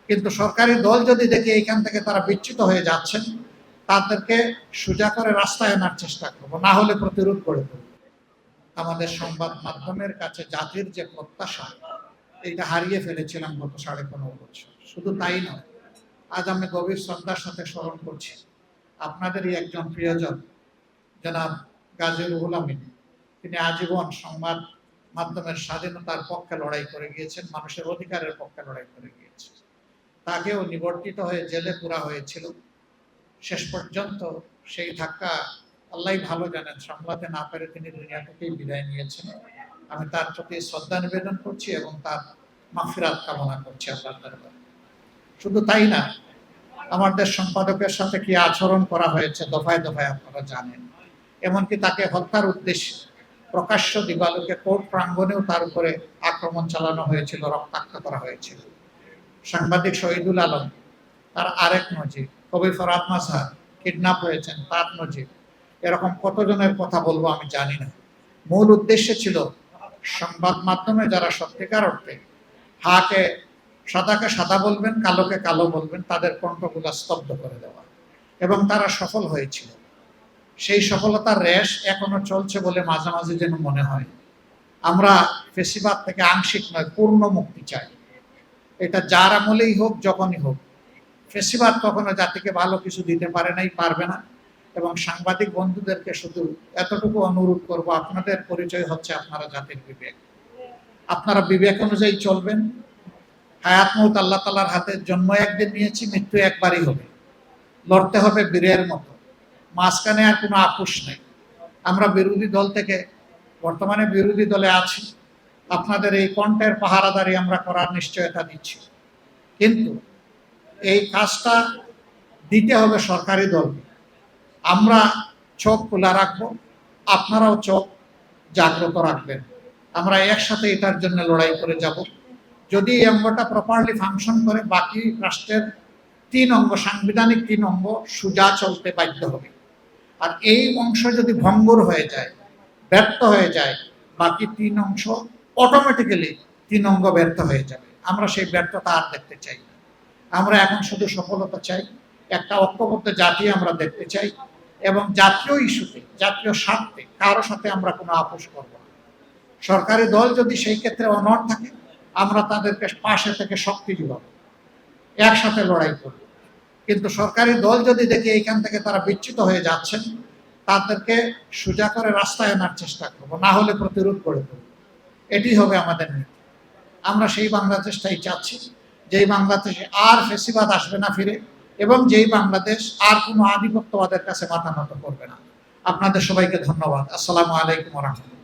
কিন্তু সরকারি দল যদি দেখে এখান থেকে তারা বিচ্যুত হয়ে যাচ্ছেন, তাদেরকে সোজা করে রাস্তায় আনার চেষ্টা করব, না হলে প্রতিরোধ গড়ে তুলব। আমাদের সংবাদ মাধ্যমের কাছে জাতির যে প্রত্যাশা, এটা হারিয়ে ফেলেছিলাম গত 15.5 বছর। শুধু তাই নয়, আজ আমি গভীর শ্রদ্ধার সাথে স্মরণ করছি আপনাদেরই একজন প্রিয়জন জনাব গাজী রুহুল আমিন। তিনি আজীবন সংবাদ মাধ্যমের স্বাধীনতার পক্ষে লড়াই করে গিয়েছেন, মানুষের অধিকারের পক্ষে লড়াই করে গিয়েছেন। তাকেও নিবর্তিত হয়ে জেলে পুরা হয়েছিল। শেষ পর্যন্ত সেই ধাক্কা আল্লাহ ভালো জানেন, সামলাতে না পেরে তিনি দুনিয়া থেকেই বিদায় নিয়েছেন। আমি তার প্রতি শ্রদ্ধা নিবেদন করছি এবং তার মাগফিরাত কামনা করছি আল্লাহর দরবারে। শুধু তাই না, আমাদের সম্পাদকের সাথে কি আচরণ করা হয়েছে দফায় দফায় আপনারা জানেন। এমনকি তাকে হত্যার উদ্দেশ্যে প্রকাশ্য দিবালোকে কোর্ট প্রাঙ্গণেও তার উপরে আক্রমণ চালানো হয়েছিল, রক্তাক্ত করা হয়েছিল। সাংবাদিক শহীদুল আলম, তার আরেক নজির। কবি ফরহাদ মাযহার কিডন্যাপ হয়েছেন, তার নজির। এরকম কতজনের কথা বলবো আমি জানি না। মূল উদ্দেশ্য ছিল সংবাদ মাধ্যমে যারা সত্যিকার অর্থে সাদাকে সাদা বলবেন, কালোকে কালো বলবেন, তাদের কণ্ঠগুলো স্তব্ধ করে দেওয়া, এবং তারা সফল হয়েছিল। সেই সফলতার রেশ এখনো চলছে বলে মাঝে মাঝে যেন মনে হয়। আমরা ফেসিবাদ থেকে আংশিক নয়, পূর্ণ মুক্তি চাই। এটা যার আমলেই হোক, যখনই হোক। ফেসিবাদ কখনো জাতিকে ভালো কিছু দিতে পারে নাই, পারবে না। এবং সাংবাদিক বন্ধুদেরকে শুধু এতটুকু অনুরোধ করব, আপনাদের পরিচয় হচ্ছে আপনারা জাতির বিবেক। আপনারা বিবেক অনুযায়ী চলবেন। হায়াত মউত আল্লাহ তাআলার হাতে। জন্ম একদিন নিয়েছি, মৃত্যু একবারই হবে। লড়তে হবে বীরের মতো, মাঝখানে আর কোনো আপোষ নেই। আমরা বিরোধী দল থেকে, বর্তমানে বিরোধী দলে আছি, আপনাদের এই কণ্ঠের পাহারাদারি আমরা করার নিশ্চয়তা দিচ্ছি। কিন্তু এই কাজটা দিতে হবে সরকারি দলকে। আমরা চোখ খোলা রাখবো, আপনারাও চোখ জাগ্রত রাখবেন। আমরা একসাথে এটার জন্য লড়াই করে যাব। যদি এই অঙ্গটা প্রপারলি ফাংশন করে, বাকি রাষ্ট্রের 3 অঙ্গ, সাংবিধানিক 3 অঙ্গ সোজা চলতে বাধ্য হবে। আর এই অংশ যদি ভঙ্গুর হয়ে যায়, ব্যর্থ হয়ে যায়, বাকি 3 অংশ অটোমেটিক্যালি 3 অঙ্গ ব্যর্থ হয়ে যাবে। আমরা সেই ব্যর্থতা আর দেখতে চাই না। আমরা এখন শুধু সফলতা চাই, একটা ঐক্যবদ্ধ জাতি আমরা দেখতে চাই, এবং জাতীয় ইস্যুতে, জাতীয় স্বার্থে কারো সাথে আমরা কোনো আপোষ করব না। সরকারি দল যদি সেই ক্ষেত্রে অনড় থাকে, আমরা তাদেরকে পাশে থেকে শক্তি যোগাবো, একসাথে লড়াই করব। কিন্তু সরকারি দল যদি দেখে এখান থেকে তারা বিচ্যুত হয়ে যাচ্ছেন, তাদেরকে সোজা করে রাস্তায় আনার চেষ্টা করব, না হলে প্রতিরোধ গড়ে তুলব। এটি হবে আমাদের নীতি। আমরা সেই বাংলাদেশটাই চাচ্ছি, যেই বাংলাদেশে আর ফেসিবাদ আসবে না ফিরে, এবং যেই বাংলাদেশ আর কোনো আধিপত্যবাদের কাছে মাথা নত করবে না। আপনাদের সবাইকে ধন্যবাদ। আসসালামু আলাইকুম ওয়া রাহমাতুল্লাহ।